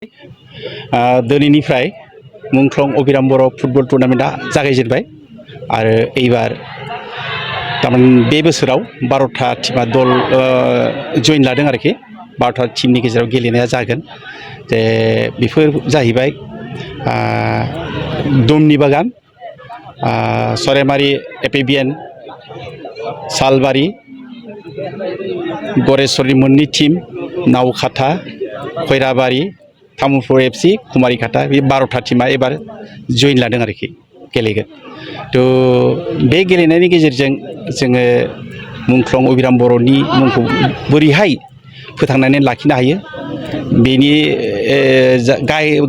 दिनैनिफ्राय मुंख्लं अबिराम बर' फुटबल टुर्नामेन्टआ जागायजेनबाय आरो एबार तारमाने बे बोसोराव 12था टीमा दल जइन लादों आरोखि 12था टीमनि गेजेराव गेलेनाया जागोन जे बेफोर जाहैबाय दुमनि बागान सराइमारि एपिबिएन सालबारि गरेस्वरनि मोननै टीम नावखाथा खैराबारि तामुलपुर एफसि कुमारिघाटा बे 12था टीमा एबार जइन लादों आरोखि गेलेगोन तो बे गेलेनायनि गेजेरजों जोङो मुंख्लं अबिराम बर'नि मुंखौ बोरैहाय फोथांनानै लाखिनो हायो बेनि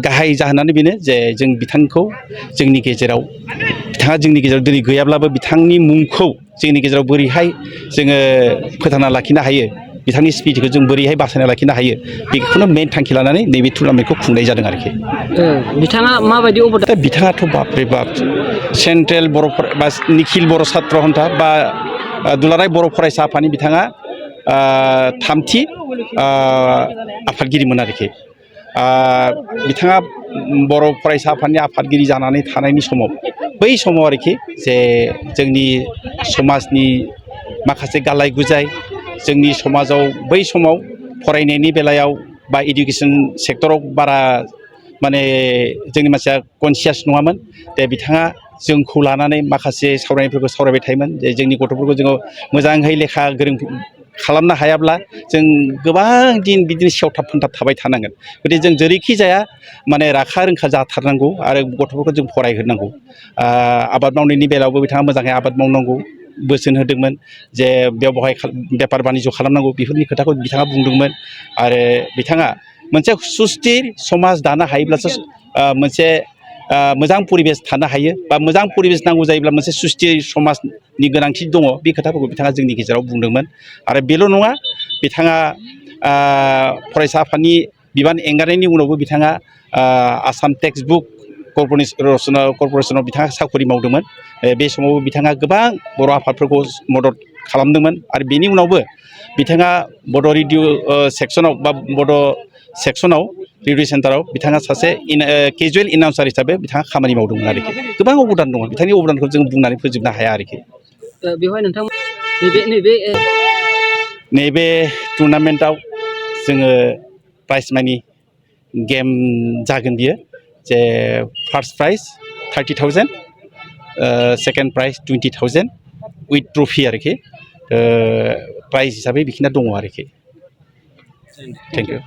गाहाय जाहोनानो बेनो जे जों बिथांखौ जोंनि गेजेराव बिथाङा जोंनि गेजेराव दिनै गैयाब्लाबो बिथांनि मुंखौ जोंनि गेजेराव बोरैहाय जोङो फोथांना लाखिनो हायो बिथांनि स्पिरिटखौ जों बोरैहाय बासायना लाखिनो हायो बेखौनो मेन थांखि लानानै नैबे टुर्नामेन्टखौ खुंनाय जादों आरोखि बिथाङा माबायदि दा बिथाङाथ' बापरे बाप सेन्ट्रेल बर' बा निखिल बर' सात्र हन्था बा दुलाराय बर' फरायसा आफादनि बिथाङा थामथि आफादगिरिमोन आरोखि बिथाङा बर' फरायसा आफादनि आफादगिरि जानानै थानायनि समाव बै समाव आरोखि जे जोंनि समाजनि माखासे गालाय गुजाय जोंनि समाजाव बै समाव फरायनायनि बेलायाव बा इडुकेसन सेक्टराव बारा माने जोंनि मानसिया कनसियास नङामोन दे बिथाङा जोंखौ लानानै माखासे सावरायनायफोरखौ सावरायबाय थायोमोन जे जोंनि गथ'फोरखौ जोङो मोजाङै लेखा गोरों खालामनो हायाब्ला जों गोबां दिन बिदिनो सेवथाब फोनथाब थाबाय थानांगोन गथिखे जों जेरैखि जाया माने राखा रोंखा जाथारनांगौ आरो गथ'फोरखौ जों फरायहोनांगौ आबाद मावनायनि बेलायावबो बिथाङा मोजाङै आबाद मावनांगौ बोसोन होदोंमोन जे बेवहाय बेफार बानिज्य खालामनांगौ बेफोरनि खोथाखौ बिथाङा बुंदोंमोन आरो बिथाङा मोनसे सुस्थिर समाज दानो हायोब्लासो मोनसे मोजां परिबेस थानो हायो बा मोजां परिबेस नांगौ जायोब्ला मोनसे सुस्थिर समाजनि गोनांथि दङ बे खोथाफोरखौ बिथाङा जोंनि गेजेराव बुंदोंमोन आरो बेल' नङा बिथाङा फरायसा आफादनि बिबान एंगारनायनि उनावबो बिथाङा आसाम टेक्सट बुक कर्परेसनाव बिथाङा साखरि मावदोंमोन बे समावबो बिथाङा गोबां बर' आफादफोरखौ मदद खालामदोंमोन आरो बेनि उनावबो बिथाङा बड' रेडिअ सेक्सनाव बा बड' सेक्सनाव रेडिअ सेन्टाराव बिथाङा सासे केजुवेल एनाउन्सार हिसाबै बिथाङा खामानि मावदोंमोन आरोखि गोबां अबदान दङ बिथांनि अबदानखौ जों बुंनानै फोजोबनो हाया आरोखि बेवहाय नोंथां नैबे टुर्नामेन्टआव जोङो प्राइज मानि गेम जागोन बियो जे first prize 30,000 second prize 20,000 with trophy आरोखि प्राइज हिसाबै बिखिना दङ आरोखि थेंक इउ